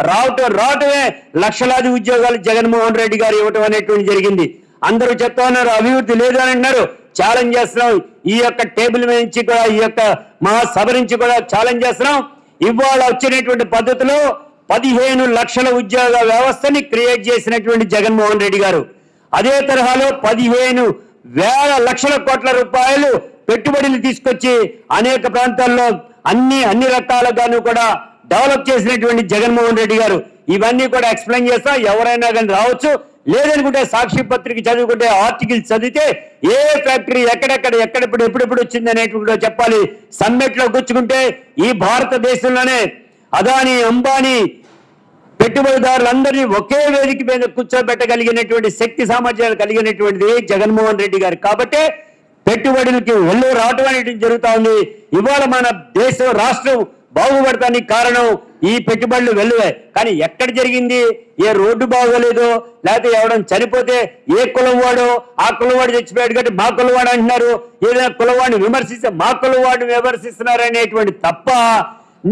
రావటమే లక్షలాది ఉద్యోగాలు జగన్మోహన్ రెడ్డి గారు ఇవ్వటం అనేటువంటి జరిగింది. అందరూ చెప్తా ఉన్నారు అభివృద్ధి లేదు అని అంటున్నారు. ఛాలెంజ్ చేస్తున్నాం, ఈ యొక్క టేబుల్ నుంచి కూడా, ఈ యొక్క మహాసభ నుంచి కూడా ఛాలెంజ్ చేస్తున్నాం. ఇవాళ వచ్చినటువంటి పద్ధతిలో 15 లక్షల ఉద్యోగ వ్యవస్థని క్రియేట్ చేసినటువంటి జగన్మోహన్ రెడ్డి గారు, అదే తరహాలో 15,000 లక్షల కోట్ల రూపాయలు పెట్టుబడులు తీసుకొచ్చి అనేక ప్రాంతాల్లో అన్ని రకాలుగాను కూడా డెవలప్ చేసినటువంటి జగన్మోహన్ రెడ్డి గారు. ఇవన్నీ కూడా ఎక్స్ప్లెయిన్ చేస్తా, ఎవరైనా కానీ రావచ్చు. లేదనుకుంటే సాక్షి పత్రిక చదువుకుంటే, ఆర్టికల్స్ చదివితే ఏ ఫ్యాక్టరీ ఎప్పుడెప్పుడు వచ్చింది అనేటువంటి చెప్పాలి. సమ్మెట్లో కూర్చుకుంటే ఈ భారతదేశంలోనే అదానీ, అంబానీ పెట్టుబడిదారులందరినీ ఒకే వేదిక మీద కూర్చోబెట్టగలిగినటువంటి శక్తి సామర్థ్యాలు కలిగినటువంటిది జగన్మోహన్ రెడ్డి గారు. కాబట్టి పెట్టుబడులకి ఒళ్ళు రావటం అనేది జరుగుతా ఉంది. ఇవాళ మన దేశం, రాష్ట్రం బాగుపడటానికి కారణం ఈ పెట్టుబడులు వెల్లువే. కానీ ఎక్కడ జరిగింది? ఏ రోడ్డు బాగోలేదో, లేకపోతే ఎవడం చనిపోతే ఏ కులం వాడో ఆ కులవాడు చచ్చిపోయాడు కాబట్టి మా కులవాడు అంటున్నారు, ఏదైనా కులవాడిని విమర్శిస్తే మా కులవాడిని విమర్శిస్తున్నారు అనేటువంటి తప్ప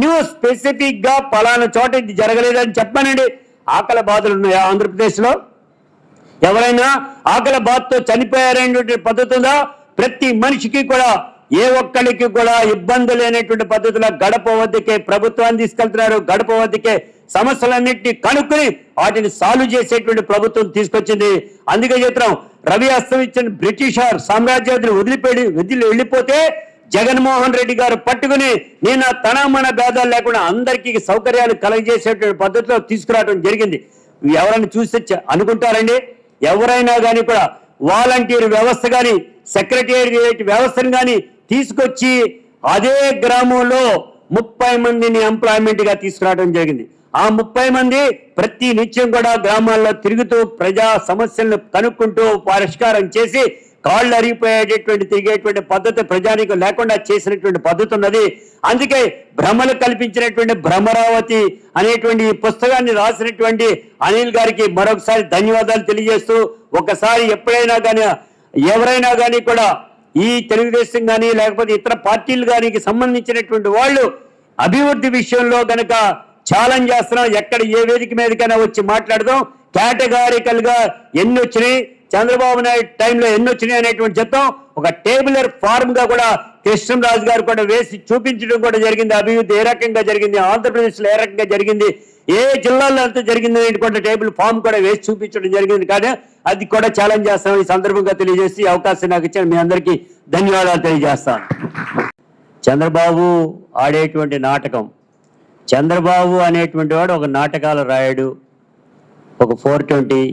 నువ్వు స్పెసిఫిక్ గా పలానా చోట ఇది జరగలేదని చెప్పానండి. ఆకలి బాధలు ఉన్నాయా ఆంధ్రప్రదేశ్లో? ఎవరైనా ఆకలి బాధతో చనిపోయారనేటువంటి పద్ధతి ఉందా? ప్రతి మనిషికి కూడా, ఏ ఒక్కరికి కూడా ఇబ్బంది లేనటువంటి పద్ధతిలో గడప వద్దకే ప్రభుత్వాన్ని తీసుకెళ్తున్నారు. గడప వద్దకే సమస్యలన్నింటినీ కనుక్కుని వాటిని సాల్వ్ చేసేటువంటి ప్రభుత్వం తీసుకొచ్చింది. అందుకే చెప్తున్నాం, రవి అస్తమించిన బ్రిటిషర్ సామ్రాజ్యాన్ని వదిలి వెళ్ళిపోతే జగన్మోహన్ రెడ్డి గారు పట్టుకుని నేను తనమన భేదాలు లేకుండా అందరికీ సౌకర్యాలు కలగజేసేటువంటి పద్ధతిలో తీసుకురావడం జరిగింది. ఎవరైనా చూసి అనుకుంటారండి? ఎవరైనా కానీ కూడా వాలంటీర్ వ్యవస్థ కానీ, సెక్రటేరియట్ వ్యవస్థను కానీ తీసుకొచ్చి అదే గ్రామంలో 30 మందిని ఎంప్లాయ్మెంట్ గా తీసుకురావడం జరిగింది. ఆ 30 మంది ప్రతి నిత్యం కూడా గ్రామాల్లో తిరుగుతూ ప్రజా సమస్యలను కనుక్కుంటూ పరిష్కారం చేసి కాళ్ళు అరిగిపోయేటటువంటి తిరిగేటువంటి పద్ధతి ప్రజానికి లేకుండా చేసినటువంటి పద్ధతి ఉన్నది. అందుకే భ్రమలు కల్పించినటువంటి భ్రమరావతి అనేటువంటి ఈ పుస్తకాన్ని రాసినటువంటి అనిల్ గారికి మరొకసారి ధన్యవాదాలు తెలియజేస్తూ, ఒకసారి ఎప్పుడైనా కానీ ఎవరైనా కానీ కూడా ఈ తెలుగుదేశం కానీ లేకపోతే ఇతర పార్టీలు కానీ సంబంధించినటువంటి వాళ్ళు అభివృద్ధి విషయంలో గనక ఛాలెంజ్ చేస్తున్నాం. ఎక్కడ ఏ వేదిక మీదకైనా వచ్చి మాట్లాడదాం. కేటగారికల్ గా ఎన్ని వచ్చినాయి, చంద్రబాబు నాయుడు టైంలో ఎన్ని వచ్చినాయి అనేటువంటి చెప్తాం. ఒక టేబులర్ ఫార్మ్ గా కూడా కృష్ణరాజు గారు కూడా వేసి చూపించడం కూడా జరిగింది. అభివృద్ధి ఏ రకంగా జరిగింది, ఆంధ్రప్రదేశ్ లో ఏ రకంగా జరిగింది, ఏ జిల్లాలో అంతా జరిగింది అనేటువంటి టేబుల్ ఫామ్ కూడా వేసి చూపించడం జరిగింది. కానీ అది కూడా ఛాలెంజ్ చేస్తాం. ఈ సందర్భంగా తెలియజేసి అవకాశం నాకు ఇచ్చిన మీ అందరికీ ధన్యవాదాలు తెలియజేస్తాను. చంద్రబాబు ఆడేటువంటి నాటకం, చంద్రబాబు అనేటువంటి వాడు ఒక నాటకాలు రాయడు. ఒక 420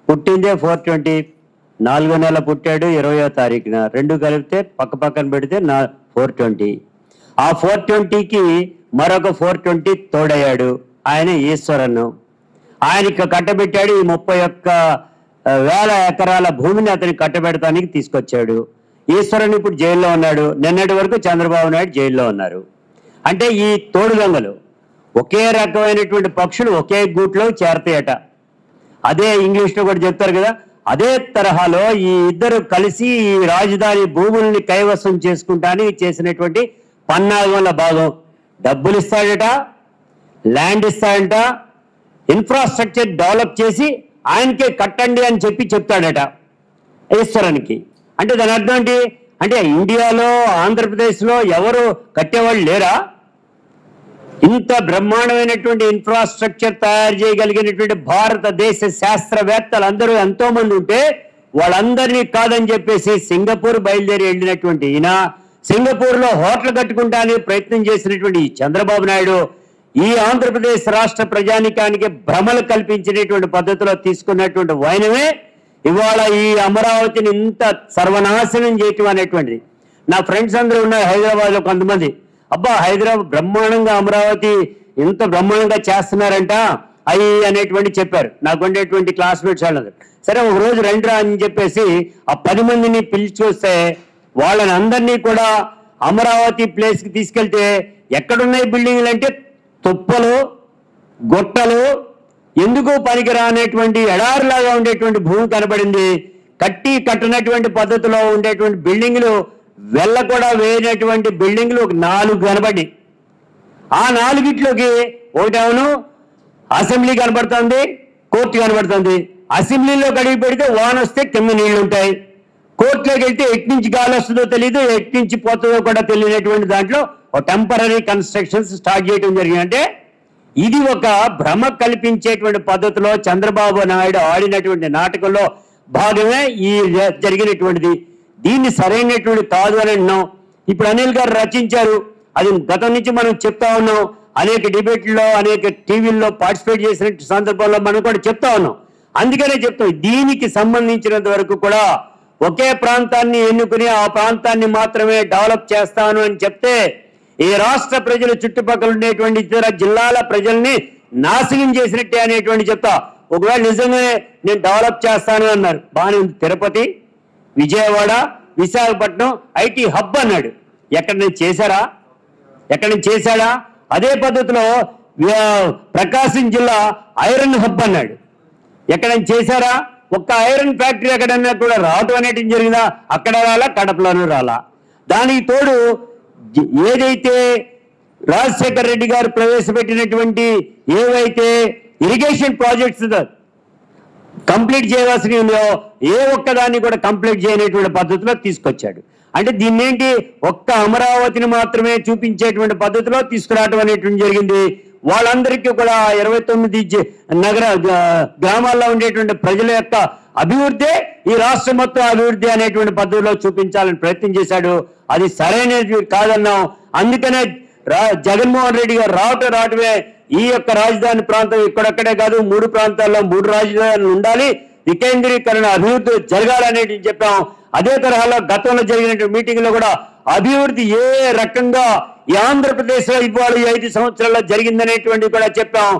పుట్టిందే 420, 4వ నెల పుట్టాడు 20వ తారీఖున, రెండు కలిపితే పక్కన పెడితే 420. ఆ 420కి మరొక 420 తోడయ్యాడు. ఆయన ఈశ్వరను. ఆయనకి కట్టబెట్టాడు. ఈ 31,000 ఎకరాల భూమిని అతనికి కట్టబెడతానికి తీసుకొచ్చాడు. ఈశ్వరన్ ఇప్పుడు జైల్లో ఉన్నాడు. నిన్నటి వరకు చంద్రబాబు నాయుడు జైల్లో ఉన్నారు. అంటే ఈ తోడు దొంగలు ఒకే రకమైనటువంటి పక్షులు ఒకే గూట్లో చేరతాయట. అదే ఇంగ్లీష్లో కూడా చెప్తారు కదా. అదే తరహాలో ఈ ఇద్దరు కలిసి ఈ రాజధాని భూముల్ని కైవసం చేసుకుంటానికి చేసినటువంటి పన్నాగంలో భాగం. డబ్బులు ఇస్తాడట, ల్యాండ్ ఇస్తాడంట, ఇన్ఫ్రాస్ట్రక్చర్ డెవలప్ చేసి ఆయనకే కట్టండి అని చెప్తాడట ఈశ్వరన్కి. అంటే దాని అర్థం ఏంటి? అంటే ఇండియాలో ఆంధ్రప్రదేశ్లో ఎవరు కట్టేవాళ్ళు లేరా? ఇంత బ్రహ్మాండమైనటువంటి ఇన్ఫ్రాస్ట్రక్చర్ తయారు చేయగలిగినటువంటి భారతదేశ శాస్త్రవేత్తలు అందరూ ఎంతో మంది ఉంటే వాళ్ళందరినీ కాదని చెప్పేసి సింగపూర్ బయలుదేరి వెళ్ళినటువంటి ఈయన, సింగపూర్లో హోటల్ కట్టుకుంటానికి ప్రయత్నం చేసినటువంటి చంద్రబాబు నాయుడు ఈ ఆంధ్రప్రదేశ్ రాష్ట్ర ప్రజానికానికి భ్రమలు కల్పించినటువంటి పద్ధతిలో తీసుకున్నటువంటి వైనమే ఇవాళ ఈ అమరావతిని ఇంత సర్వనాశనం చేయటం అనేటువంటిది. నా ఫ్రెండ్స్ అందరూ ఉన్నారు హైదరాబాద్లో కొంతమంది. అబ్బా హైదరాబాద్ బ్రహ్మాండంగా అమరావతి ఇంత బ్రహ్మాండంగా చేస్తున్నారంట అవి అనేటువంటి చెప్పారు. నాకు ఉండేటువంటి క్లాస్మేట్స్ వాళ్ళందరూ. సరే ఒక రోజు రండిరా అని చెప్పేసి ఆ 10 మందిని పిలిచి వస్తే వాళ్ళని అందరినీ కూడా అమరావతి ప్లేస్కి తీసుకెళ్తే ఎక్కడున్నాయి బిల్డింగ్లు అంటే తుప్పలు, గొట్టలు, ఎందుకు పనికిరానటువంటి ఎడారిలాగా ఉండేటువంటి భూమి కనబడింది. కట్టనటువంటి పద్ధతిలో ఉండేటువంటి బిల్డింగ్లు, వెళ్ళ కూడా వేయనటువంటి బిల్డింగ్లు 4 కనబడి, ఆ 4గిట్లోకి ఒకటేమో అసెంబ్లీ కనబడుతుంది, కోర్టు కనబడుతుంది. అసెంబ్లీలో గడిగి పెడితే వాన వస్తే కింద నీళ్లు ఉంటాయి, కోర్టులోకి వెళ్తే ఎటు నుంచి గాలి వస్తుందో తెలియదు, ఎటు నుంచి పోతుందో కూడా తెలియనటువంటి దాంట్లో ఒక టెంపరీ కన్స్ట్రక్షన్స్ స్టార్ట్ చేయడం జరిగింది. అంటే ఇది ఒక భ్రమ కల్పించేటువంటి పద్ధతిలో చంద్రబాబు నాయుడు ఆడినటువంటి నాటకంలో భాగమే ఈ జరిగినటువంటిది. దీన్ని సరైనటువంటి కాదు అని అన్నాం. ఇప్పుడు అనిల్ గారు రచించారు, అది గతం నుంచి మనం చెప్తా ఉన్నాం. అనేక డిబేట్లలో, అనేక టీవీల్లో పార్టిసిపేట్ చేసిన సందర్భంలో మనం కూడా చెప్తా ఉన్నాం. అందుకనే చెప్తాం, దీనికి సంబంధించినంత వరకు కూడా ఒకే ప్రాంతాన్ని ఎన్నుకుని ఆ ప్రాంతాన్ని మాత్రమే డెవలప్ చేస్తాను అని చెప్తే ఈ రాష్ట్ర ప్రజలు చుట్టుపక్కల ఉండేటువంటి ఇతర జిల్లాల ప్రజల్ని నాశనం చేసినట్టే అనేటువంటి చెప్తా. ఒకవేళ నిజంగానే నేను డెవలప్ చేస్తాను అన్నారు, బాగానే ఉంది. తిరుపతి, విజయవాడ, విశాఖపట్నం ఐటీ హబ్ అన్నాడు. ఎక్కడ నుంచి చేశారా? ఎక్కడి నుంచి చేశాడా? అదే పద్ధతిలో ప్రకాశం జిల్లా ఐరన్ హబ్ అన్నాడు. ఎక్కడైనా చేశారా? ఒక్క ఐరన్ ఫ్యాక్టరీ ఎక్కడన్నా కూడా రావటం అనేది జరిగిందా? అక్కడ రాలా, కడపలోనూ రాలా. దానికి తోడు ఏదైతే రాజశేఖర రెడ్డి గారు ప్రవేశపెట్టినటువంటి ఏవైతే ఇరిగేషన్ ప్రాజెక్ట్స్ కంప్లీట్ చేయవలసినవి ఉన్నాయో ఏ ఒక్కదాన్ని కూడా కంప్లీట్ చేయనటువంటి పద్ధతిలో తీసుకొచ్చాడు. అంటే దీన్ని ఏంటి, ఒక్క అమరావతిని మాత్రమే చూపించేటువంటి పద్ధతిలో తీసుకురావడం అనేటువంటి జరిగింది. వాళ్ళందరికీ కూడా 29 నగర గ్రామాల్లో ఉండేటువంటి ప్రజల యొక్క అభివృద్ధి ఈ రాష్ట్రం మొత్తం అభివృద్ధి అనేటువంటి పద్ధతిలో చూపించాలని ప్రయత్నం చేశాడు. అది సరైనది కాదన్నాం. అందుకనే జగన్మోహన్ రెడ్డి గారు రావటమే ఈ యొక్క రాజధాని ప్రాంతం ఇక్కడక్కడే కాదు, 3 ప్రాంతాల్లో 3 రాజధానులు ఉండాలి, వికేంద్రీకరణ అభివృద్ధి జరగాలనేది చెప్పాం. అదే తరహాలో గతంలో జరిగిన మీటింగ్ లో కూడా అభివృద్ధి ఏ రకంగా ఈ ఆంధ్రప్రదేశ్ లో ఇవాళ 5 సంవత్సరాల్లో జరిగిందనేటువంటి కూడా చెప్పాం.